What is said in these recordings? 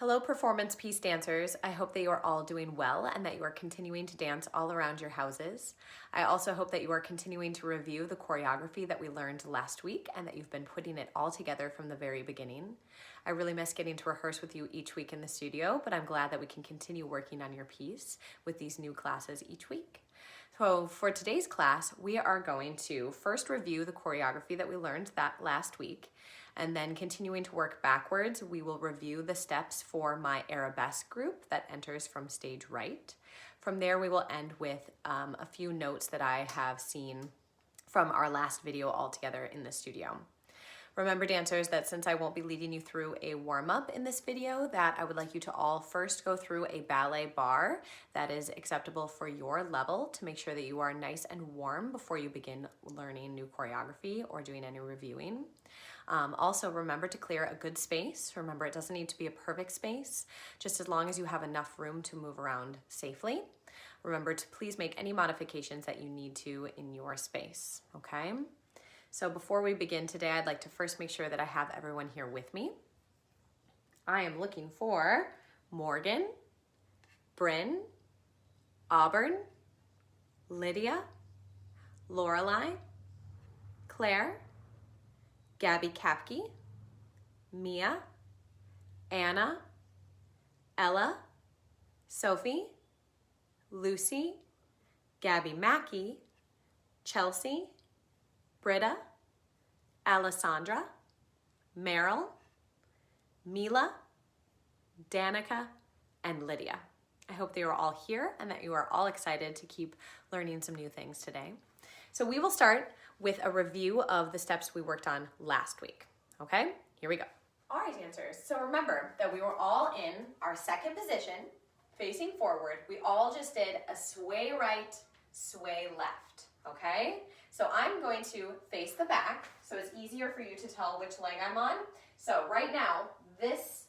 Hello, performance piece dancers. I hope that you are all doing well and that you are continuing to dance all around your houses. I also hope that you are continuing to review the choreography that we learned last week and that you've been putting it all together from the very beginning. I really miss getting to rehearse with you each week in the studio, but I'm glad that we can continue working on your piece with these new classes each week. So for today's class, we are going to first review the choreography that we learned that last week, and then continuing to work backwards, we will review the steps for my arabesque group that enters from stage right. From there, we will end with a few notes that I have seen from our last video all together in the studio. Remember, dancers, that since I won't be leading you through a warm-up in this video, that I would like you to all first go through a ballet barre that is acceptable for your level to make sure that you are nice and warm before you begin learning new choreography or doing any reviewing. Also, remember to clear a good space. Remember, it doesn't need to be a perfect space, just as long as you have enough room to move around safely. Remember to please make any modifications that you need to in your space, okay? So before we begin today, I'd like to first make sure that I have everyone here with me. I am looking for Morgan, Bryn, Auburn, Lydia, Lorelei, Claire, Gabby Kapke, Mia, Anna, Ella, Sophie, Lucy, Gabby Mackey, Chelsea, Britta, Alessandra, Meryl, Mila, Danica, and Lydia. I hope that you are all here and that you are all excited to keep learning some new things today. So we will start with a review of the steps we worked on last week. Okay, here we go. All right, dancers, so remember that we were all in our second position, facing forward. We all just did a sway right, sway left, okay? So I'm going to face the back, so it's easier for you to tell which leg I'm on. So right now, this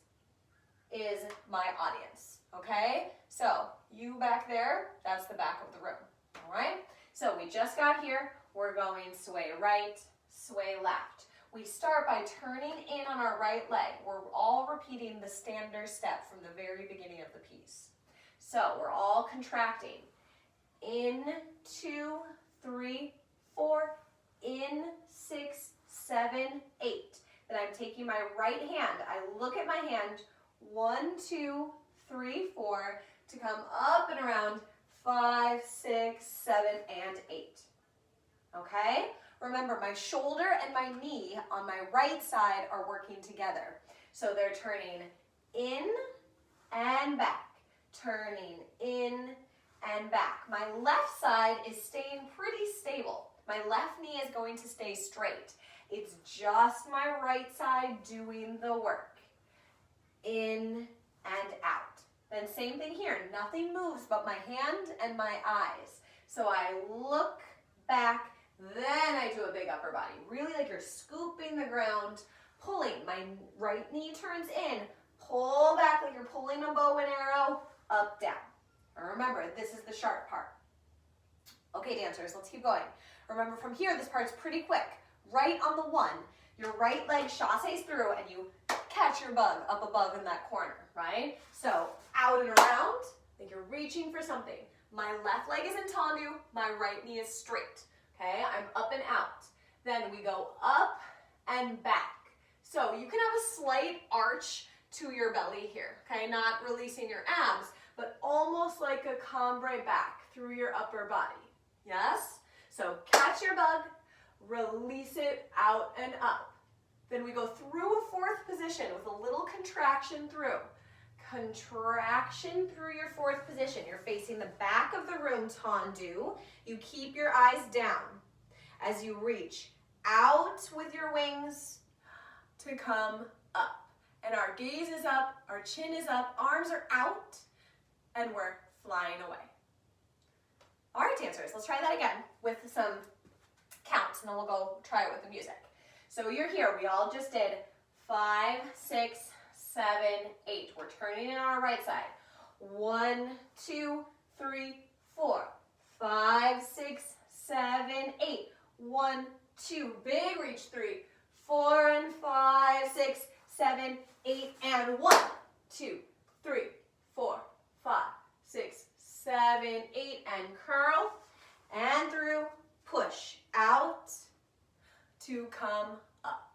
is my audience, okay? So you back there, that's the back of the room, all right? So we just got here, we're going sway right, sway left. We start by turning in on our right leg. We're all repeating the standard step from the very beginning of the piece. So we're all contracting. In, 2, 3, 4, in, 6, 7, 8. Then I'm taking my right hand. I look at my hand, 1, 2, 3, 4, to come up and around 5, 6, 7, and 8. Okay? Remember, my shoulder and my knee on my right side are working together. So they're turning in and back, turning in and back. My left side is staying pretty stable. My left knee is going to stay straight. It's just my right side doing the work. In and out. Then same thing here. Nothing moves but my hand and my eyes. So I look back, then I do a big upper body. Really like you're scooping the ground, pulling. My right knee turns in. Pull back like you're pulling a bow and arrow, up, down. And remember, this is the sharp part. Okay, dancers, let's keep going. Remember, from here, this part's pretty quick. Right on the 1, your right leg chasses through and you catch your bug up above in that corner, right? So out and around, like you're reaching for something. My left leg is in tendu, my right knee is straight. Okay, I'm up and out. Then we go up and back. So you can have a slight arch to your belly here, okay? Not releasing your abs, but almost like a cambre back through your upper body. Yes? So catch your bug, release it out and up. Then we go through a fourth position with a little contraction through. Contraction through your fourth position. You're facing the back of the room, tendu. You keep your eyes down as you reach out with your wings to come up. And our gaze is up, our chin is up, arms are out, and we're flying away. All right, dancers, let's try that again with some counts, and then we'll go try it with the music. So you're here. We all just did 5, 6, 7, 8. We're turning in on our right side. 1, 2, 3, 4, 5, 6, 7, 8. 1, 2, big reach, 3, 4 and 5, 6, 7, 8, and 1, 2, 3, 4, 5, 6, 7, 8, and curl, and through, push, out, to come up.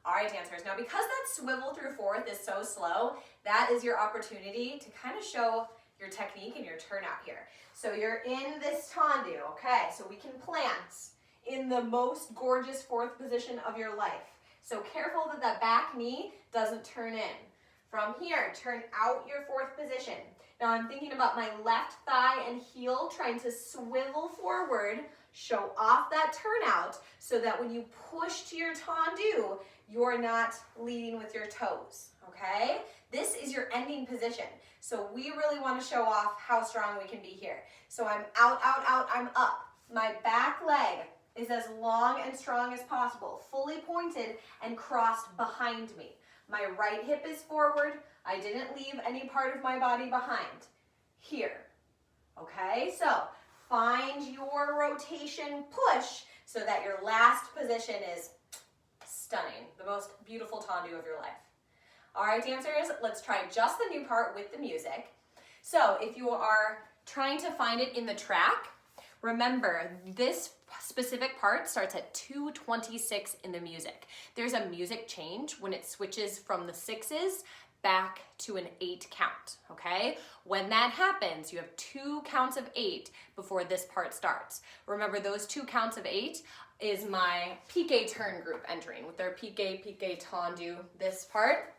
All right, dancers, now because that swivel through fourth is so slow, that is your opportunity to kind of show your technique and your turnout here. So you're in this tendu, okay? So we can plant in the most gorgeous fourth position of your life. So careful that that back knee doesn't turn in. From here, turn out your fourth position. Now I'm thinking about my left thigh and heel trying to swivel forward, show off that turnout so that when you push to your tendu, you're not leading with your toes, okay? This is your ending position. So we really want to show off how strong we can be here. So I'm out, out, out, I'm up. My back leg is as long and strong as possible, fully pointed and crossed behind me. My right hip is forward. I didn't leave any part of my body behind. Here, okay? So find your rotation push so that your last position is stunning, the most beautiful tendu of your life. All right, dancers, let's try just the new part with the music. So if you are trying to find it in the track, remember this specific part starts at 2:26 in the music. There's a music change when it switches from the 6s back to an 8 count, okay? When that happens, you have 2 counts of 8 before this part starts. Remember, those 2 counts of 8 is my pique turn group entering with their pique, tendu, this part.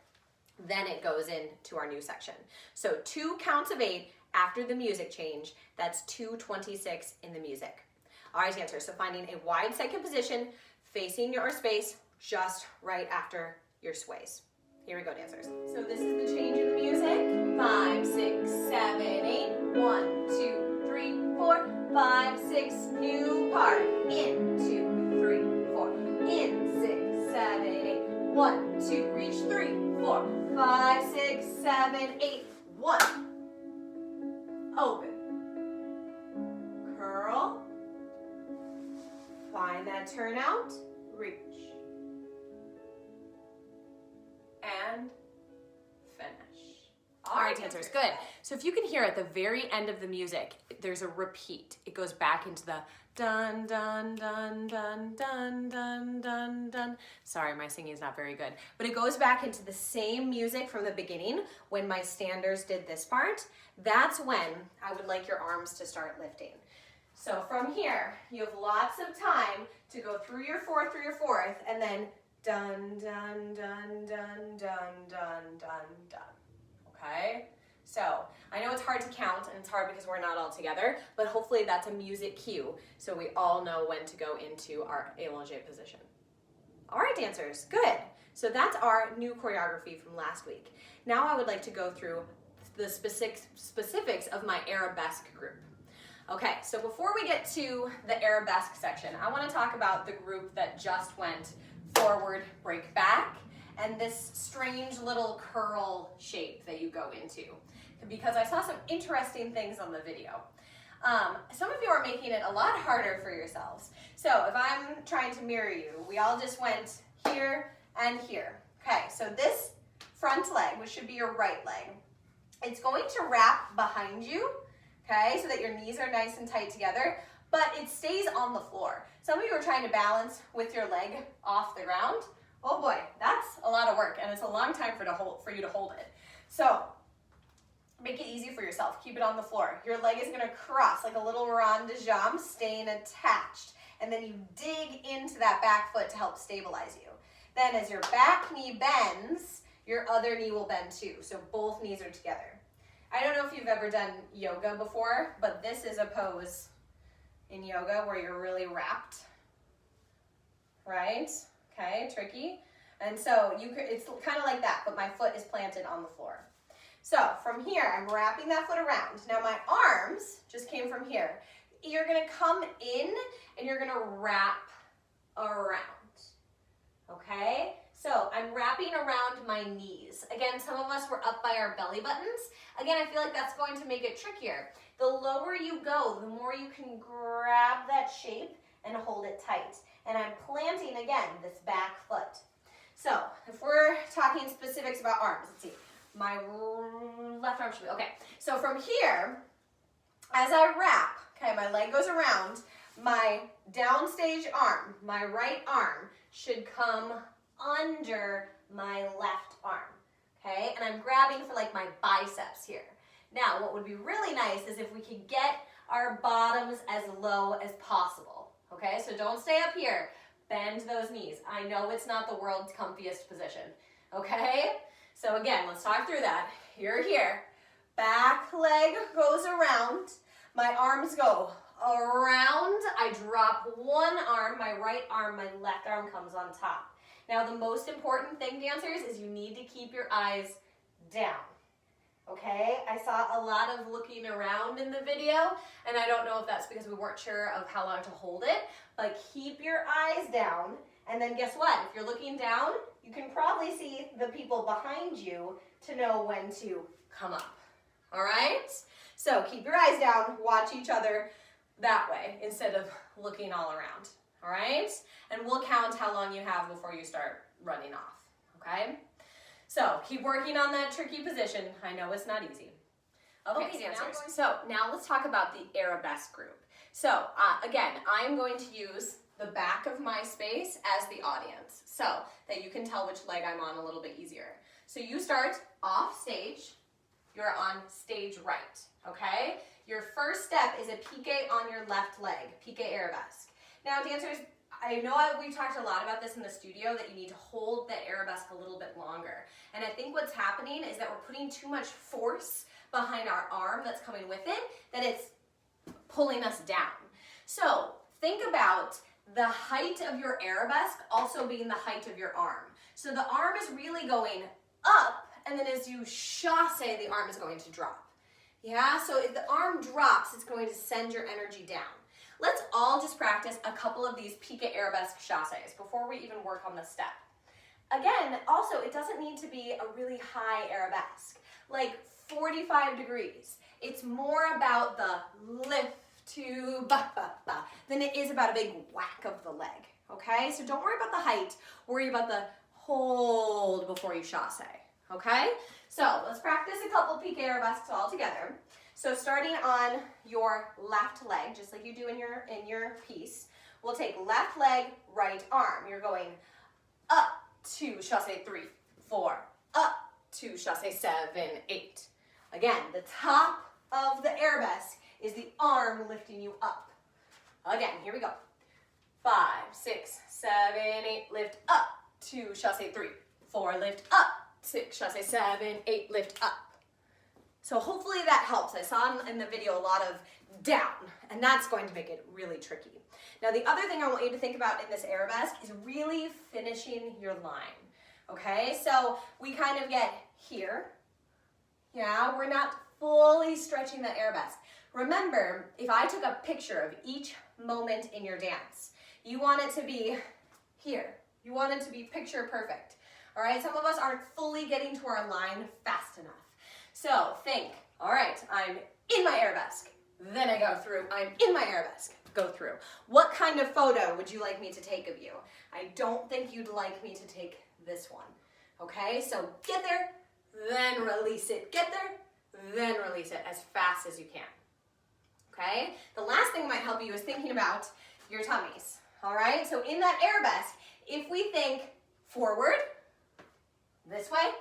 Then it goes into our new section. So 2 counts of 8 after the music change, that's 2:26 in the music. All right, dancers, so finding a wide second position, facing your space just right after your sways. Here we go, dancers. So this is the change in the music. 5, 6, 7, 8. 1, 2, 3, 4, 5, 6. New part. In, 2, 3, 4. In, 6, 7, 8. 1, 2, reach 3, 4, 5, 6, 7, 8. 1. Open. Curl. Find that turnout. Reach. And finish. All right, dancers, good. So if you can hear at the very end of the music, there's a repeat. It goes back into the dun, dun, dun, dun, dun, dun, dun, dun. Sorry, my singing is not very good. But it goes back into the same music from the beginning when my standers did this part. That's when I would like your arms to start lifting. So from here, you have lots of time to go through your fourth, and then dun, dun, dun, dun, dun, dun, dun, dun. Okay? So I know it's hard to count, and it's hard because we're not all together, but hopefully that's a music cue so we all know when to go into our allongé position. All right, dancers, good. So that's our new choreography from last week. Now I would like to go through the specifics of my arabesque group. Okay, so before we get to the arabesque section, I want to talk about the group that just went forward, break back, and this strange little curl shape that you go into, because I saw some interesting things on the video. Some of you are making it a lot harder for yourselves. So if I'm trying to mirror you, we all just went here and here. Okay, so this front leg, which should be your right leg, it's going to wrap behind you, okay, so that your knees are nice and tight together, but it stays on the floor. Some of you are trying to balance with your leg off the ground. Oh boy, that's a lot of work, and it's a long time for you to hold it. So make it easy for yourself. Keep it on the floor. Your leg is gonna cross like a little rond de jambe, staying attached, and then you dig into that back foot to help stabilize you. Then as your back knee bends, your other knee will bend too, so both knees are together. I don't know if you've ever done yoga before, but this is a pose in yoga where you're really wrapped, right? Okay, tricky. And so it's kind of like that, but my foot is planted on the floor. So from here, I'm wrapping that foot around. Now my arms just came from here. You're gonna come in and you're gonna wrap around, okay? So I'm wrapping around my knees. Again, some of us were up by our belly buttons. Again, I feel like that's going to make it trickier. The lower you go, the more you can grab that shape and hold it tight. And I'm planting, again, this back foot. So if we're talking specifics about arms, let's see. My left arm should be, okay. So from here, as I wrap, okay, my leg goes around, my downstage arm, my right arm should come under my left arm, okay? And I'm grabbing for like my biceps here. Now, what would be really nice is if we could get our bottoms as low as possible, okay? So don't stay up here. Bend those knees. I know it's not the world's comfiest position, okay? So again, let's talk through that. You're here. Back leg goes around. My arms go around. I drop one arm, my right arm, my left arm comes on top. Now, the most important thing, dancers, is you need to keep your eyes down. Okay, I saw a lot of looking around in the video, and I don't know if that's because we weren't sure of how long to hold it, but keep your eyes down, and then guess what? If you're looking down, you can probably see the people behind you to know when to come up, all right? So keep your eyes down, watch each other that way instead of looking all around, all right? And we'll count how long you have before you start running off, okay? So keep working on that tricky position. I know it's not easy. Okay, dancers. So now let's talk about the arabesque group. So again, I'm going to use the back of my space as the audience so that you can tell which leg I'm on a little bit easier. So you start off stage, you're on stage right, okay? Your first step is a pique on your left leg, pique arabesque. Now dancers, I know we've talked a lot about this in the studio, that you need to hold the arabesque a little bit longer. And I think what's happening is that we're putting too much force behind our arm that's coming with it, that it's pulling us down. So think about the height of your arabesque also being the height of your arm. So the arm is really going up, and then as you chasse, the arm is going to drop. Yeah, so if the arm drops, it's going to send your energy down. Let's all just practice a couple of these pique arabesque chasses before we even work on the step. Again, also, it doesn't need to be a really high arabesque, like 45 degrees. It's more about the lift to ba ba ba than it is about a big whack of the leg, okay? So don't worry about the height, worry about the hold before you chasse, okay? So let's practice a couple pique arabesques all together. So starting on your left leg, just like you do in your piece, we'll take left leg, right arm. You're going up, 2, chasse 3, 4, up, 2, chasse 7, 8. Again, the top of the arabesque is the arm lifting you up. Again, here we go. 5, 6, 7, 8, lift up, 2, chasse 3, 4, lift up, 6, chasse 7, 8, lift up. So hopefully that helps. I saw in the video a lot of down, and that's going to make it really tricky. Now the other thing I want you to think about in this arabesque is really finishing your line, okay? So we kind of get here, yeah? We're not fully stretching that arabesque. Remember, if I took a picture of each moment in your dance, you want it to be here. You want it to be picture perfect, all right? Some of us aren't fully getting to our line fast enough. So think, all right, I'm in my arabesque, then I go through, I'm in my arabesque, go through. What kind of photo would you like me to take of you? I don't think you'd like me to take this one, okay? So get there, then release it. Get there, then release it as fast as you can, okay? The last thing that might help you is thinking about your tummies, all right? So in that arabesque, if we think forward, this way,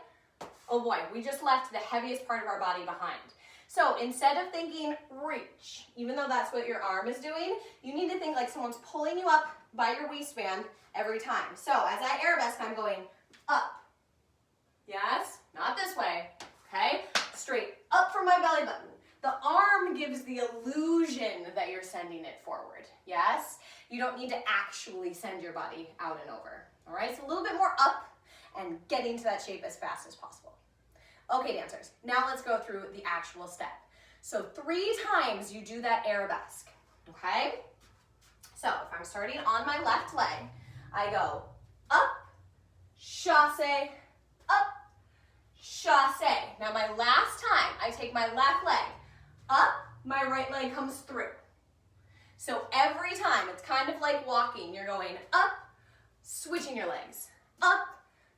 oh boy, we just left the heaviest part of our body behind. So instead of thinking reach, even though that's what your arm is doing, you need to think like someone's pulling you up by your waistband every time. So as I arabesque, I'm going up. Yes, not this way, okay? Straight up from my belly button. The arm gives the illusion that you're sending it forward, yes? You don't need to actually send your body out and over, all right? So a little bit more up and getting to that shape as fast as possible. Okay, dancers, now let's go through the actual step. So 3 times you do that arabesque, okay? So if I'm starting on my left leg, I go up, chasse, up, chasse. Now my last time, I take my left leg up, my right leg comes through. So every time, it's kind of like walking. You're going up, switching your legs, up,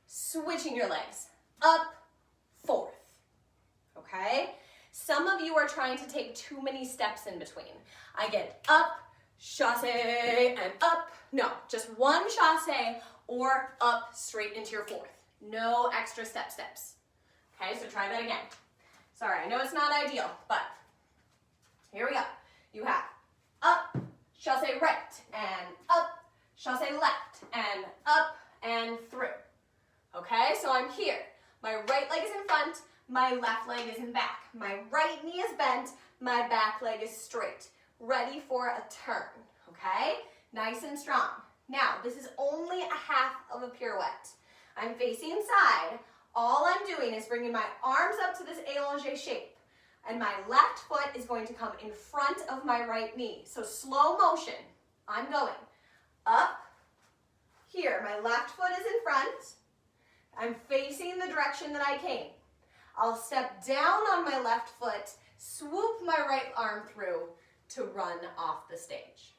switching your legs, up, forth. you are trying to take too many steps in between. I get up, chasse, and up. No, just one chasse or up straight into your fourth. No extra steps. Okay, so try that again. Sorry, I know it's not ideal, but here we go. You have up, chasse right, and up, chasse left, and up, and through. Okay, so I'm here. My right leg is in front, my left leg is in back. My right knee is bent, my back leg is straight. Ready for a turn, okay? Nice and strong. Now, this is only a half of a pirouette. I'm facing side. All I'm doing is bringing my arms up to this allongé shape, and my left foot is going to come in front of my right knee. So slow motion. I'm going up here. My left foot is in front. I'm facing the direction that I came. I'll step down on my left foot, swoop my right arm through to run off the stage.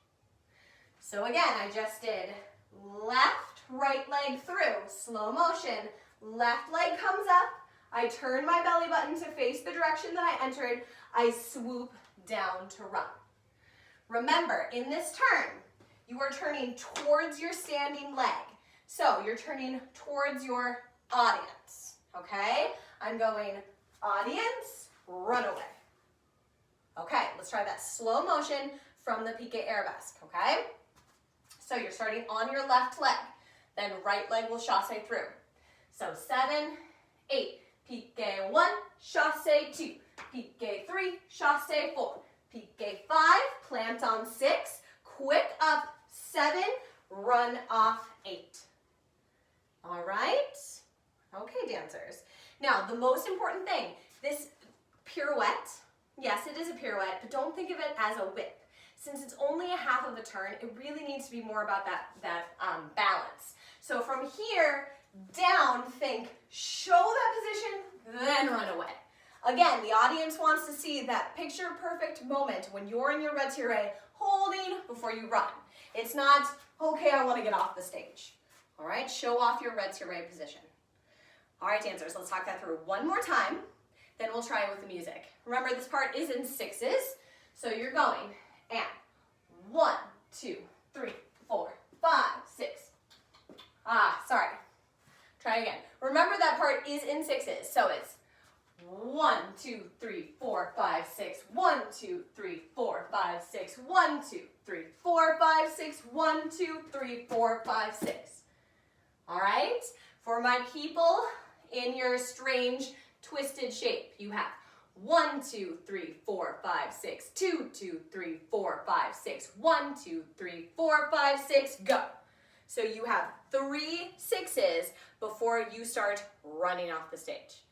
So again, I just did left, right leg through, slow motion. Left leg comes up. I turn my belly button to face the direction that I entered. I swoop down to run. Remember, in this turn, you are turning towards your standing leg. So you're turning towards your audience, okay? I'm going audience, run away. Okay, let's try that slow motion from the pique arabesque, okay? So you're starting on your left leg, then right leg will chasse through. So 7, 8, pique 1, chasse 2, pique 3, chasse 4, pique 5, plant on 6, quick up 7, run off 8. All right? Okay, dancers. Now, the most important thing, this pirouette, yes, it is a pirouette, but don't think of it as a whip. Since it's only a half of a turn, it really needs to be more about that balance. So from here down, think, show that position, then run away. Again, the audience wants to see that picture perfect moment when you're in your retiré, holding before you run. It's not, okay, I want to get off the stage. All right, show off your retiré position. All right, dancers, let's talk that through one more time. Then we'll try it with the music. Remember, this part is in 6s. So you're going, and 1, 2, 3, 4, 5, 6. Sorry. Try again. Remember that part is in 6s. So it's 1, 2, 3, 4, 5, 6. 1, 2, 3, 4, 5, 6. 1, 2, 3, 4, 5, 6. 1, 2, 3, 4, 5, 6. All right? For my people in your strange twisted shape, you have 1, 2, 3, 4, 5, 6. 2, 2, 3, 4, 5, 6. 1, 2, 3, 4, 5, 6. Go. So you have 3 6s before you start running off the stage.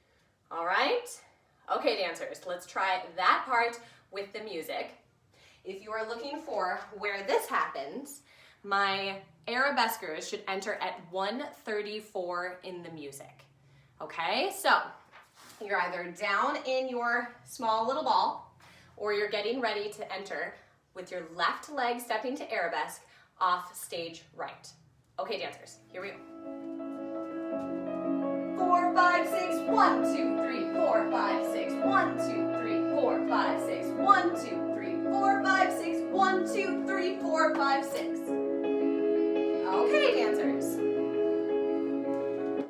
All right? Okay, dancers, let's try that part with the music. If you are looking for where this happens, my arabesquers should enter at 1:34 in the music. Okay, so you're either down in your small little ball or you're getting ready to enter with your left leg stepping to arabesque off stage right. Okay, dancers, here we go. 4, 5, 6, 1, 2, 3, 4, 5, 6, 1, 2, 3, 4, 5, 6, 1, 2, 3, 4, 5, 6, 1, 2, 3, 4, 5, 6. Okay, dancers.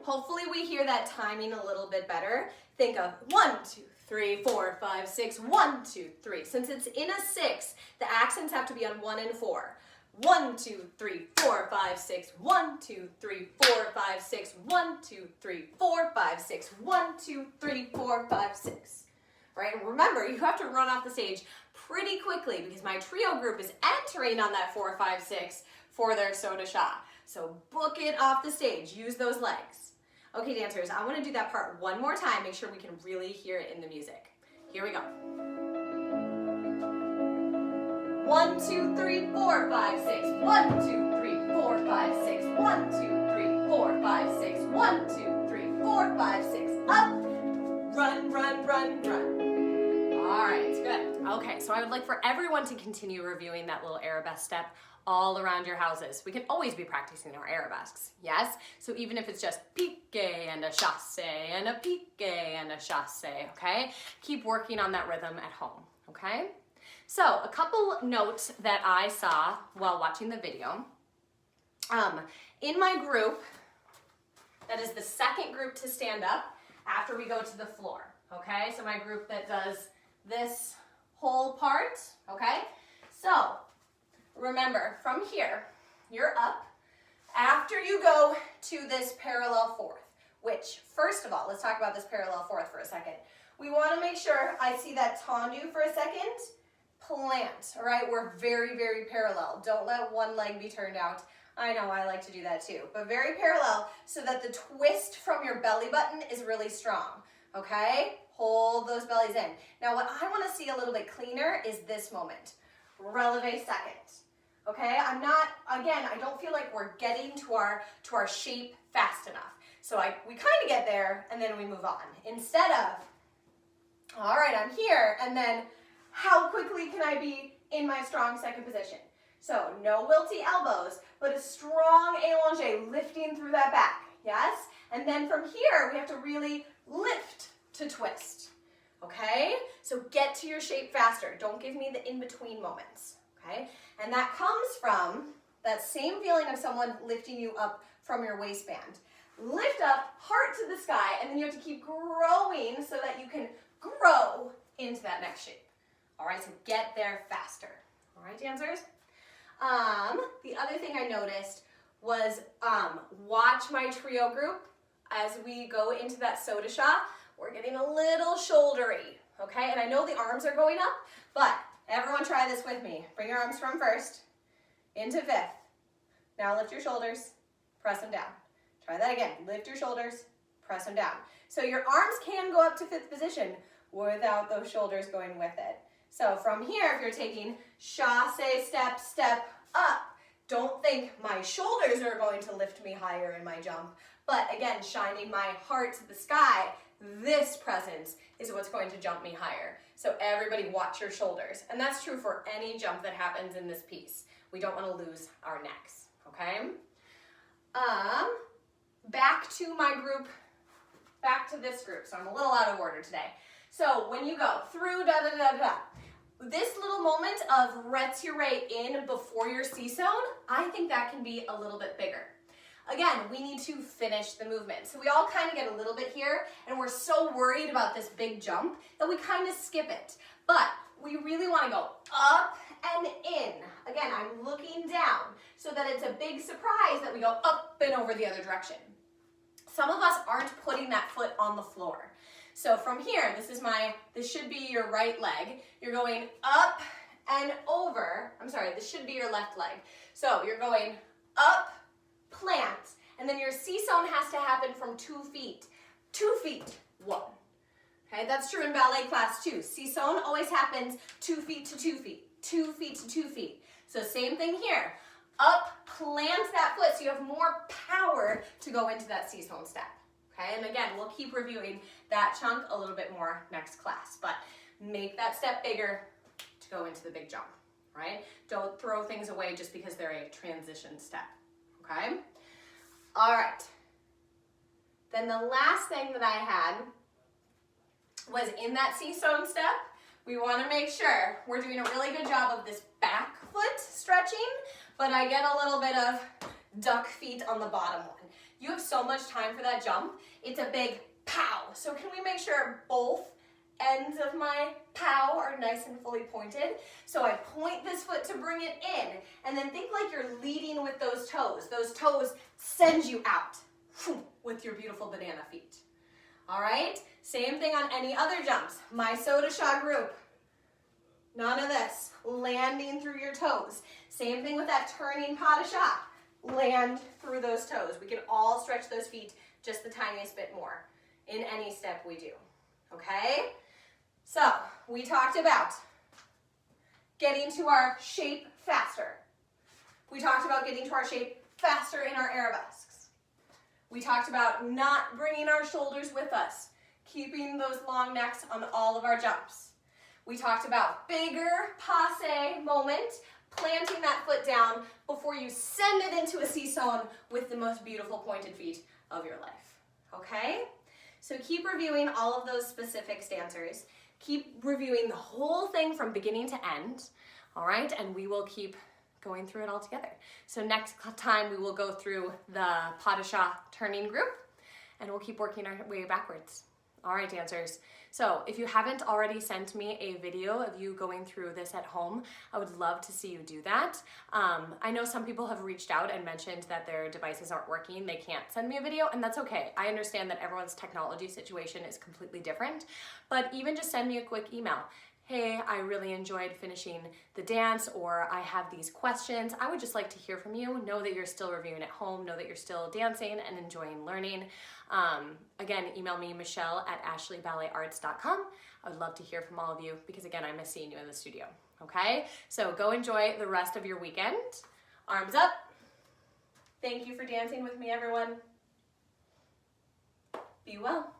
Hopefully we hear that timing a little bit better. Think of 1, 2, 3, 4, 5, 6, 1, 2, 3. Since it's in a 6, the accents have to be on 1 and 4. 1, 2, 3, 4, 5, 6. 1, 2, 3, 4, 5, 6. 1, 2, 3, 4, 5, 6. 1, 2, 3, 4, 5, 6. Right? And remember, you have to run off the stage pretty quickly because my trio group is entering on that 4, 5, 6 for their saut de chat. So book it off the stage. Use those legs. Okay, dancers, I want to do that part one more time. Make sure we can really hear it in the music. Here we go. 1, 2, 3, 4, 5, 6. 1, 2, 3, 4, 5, 6. 1, 2, 3, 4, 5, 6. 1, 2, 3, 4, 5, 6. Up. Run, run, run, run. All right, good. Okay, so I would like for everyone to continue reviewing that little arabesque step all around your houses. We can always be practicing our arabesques, yes? So even if it's just pique and a chasse and a pique and a chasse, okay? Keep working on that rhythm at home, okay? So a couple notes that I saw while watching the video. In my group, that is the second group to stand up after we go to the floor, okay? So my group that does this whole part, okay? So remember, from here, you're up. After you go to this parallel fourth, which, first of all, let's talk about this parallel fourth for a second. We want to make sure, I see that tendu for a second, plant, all right? We're very, very parallel. Don't let one leg be turned out. I know, I like to do that too, but very parallel so that the twist from your belly button is really strong, okay? Hold those bellies in. Now what I want to see a little bit cleaner is this moment. Releve second, okay? I don't feel like we're getting to our shape fast enough. So we kind of get there and then we move on. Instead of, all right, I'm here, and then how quickly can I be in my strong second position? So no wilty elbows, but a strong allongé lifting through that back, yes? And then from here, we have to really lift to twist, okay? So get to your shape faster. Don't give me the in-between moments, okay? And that comes from that same feeling of someone lifting you up from your waistband. Lift up, heart to the sky, and then you have to keep growing so that you can grow into that next shape. All right, so get there faster. All right, dancers? The other thing I noticed was watch my trio group as we go into that soda shot. We're getting a little shouldery, okay? And I know the arms are going up, but everyone try this with me. Bring your arms from first into fifth. Now lift your shoulders, press them down. Try that again. Lift your shoulders, press them down. So your arms can go up to fifth position without those shoulders going with it. So from here, if you're taking chasse, step, step up, don't think my shoulders are going to lift me higher in my jump, but again, shining my heart to the sky, this presence is what's going to jump me higher. So everybody watch your shoulders. And that's true for any jump that happens in this piece. We don't want to lose our necks, okay? Back to my group, back to this group. So I'm a little out of order today. So when you go through da-da-da-da, this little moment of retiré in before your C-zone, I think that can be a little bit bigger. Again, we need to finish the movement. So we all kind of get a little bit here, and we're so worried about this big jump that we kind of skip it. But we really want to go up and in. Again, I'm looking down so that it's a big surprise that we go up and over the other direction. Some of us aren't putting that foot on the floor. So from here, this should be your right leg. You're going up and over. I'm sorry, this should be your left leg. So you're going up, plant, and then your C-zone has to happen from 2 feet. 2 feet, 1. Okay, that's true in ballet class too. C-zone always happens 2 feet to 2 feet, 2 feet to 2 feet. So same thing here. Up, plant that foot so you have more power to go into that C-zone step. Okay, and again, we'll keep reviewing that chunk a little bit more next class, but make that step bigger to go into the big jump, right? Don't throw things away just because they're a transition step, okay? All right. Then the last thing that I had was in that C-zone step, we want to make sure we're doing a really good job of this back foot stretching, but I get a little bit of duck feet on the bottom one. You have so much time for that jump. It's a big pow. So can we make sure both ends of my pow are nice and fully pointed? So I point this foot to bring it in, and then think like you're leading with those toes. Those toes send you out with your beautiful banana feet. All right? Same thing on any other jumps. My soda shot group. None of this. Landing through your toes. Same thing with that turning pas de chat. Land through those toes. We can all stretch those feet just the tiniest bit more in any step we do, okay? So we talked about getting to our shape faster. We talked about getting to our shape faster in our arabesques. We talked about not bringing our shoulders with us, keeping those long necks on all of our jumps. We talked about bigger passe moment, planting that foot down before you send it into a seesaw with the most beautiful pointed feet of your life, okay? So keep reviewing all of those specific stanzas. Keep reviewing the whole thing from beginning to end, all right? And we will keep going through it all together. So next time we will go through the pas de chat turning group, and we'll keep working our way backwards. All right, dancers. So if you haven't already sent me a video of you going through this at home, I would love to see you do that. I know some people have reached out and mentioned that their devices aren't working. They can't send me a video, and that's okay. I understand that everyone's technology situation is completely different, but even just send me a quick email. Hey, I really enjoyed finishing the dance, or I have these questions. I would just like to hear from you. Know that you're still reviewing at home. Know that you're still dancing and enjoying learning. Again, email me, michelle@ashleyballetarts.com. I would love to hear from all of you because, again, I miss seeing you in the studio, okay? So go enjoy the rest of your weekend. Arms up. Thank you for dancing with me, everyone. Be well.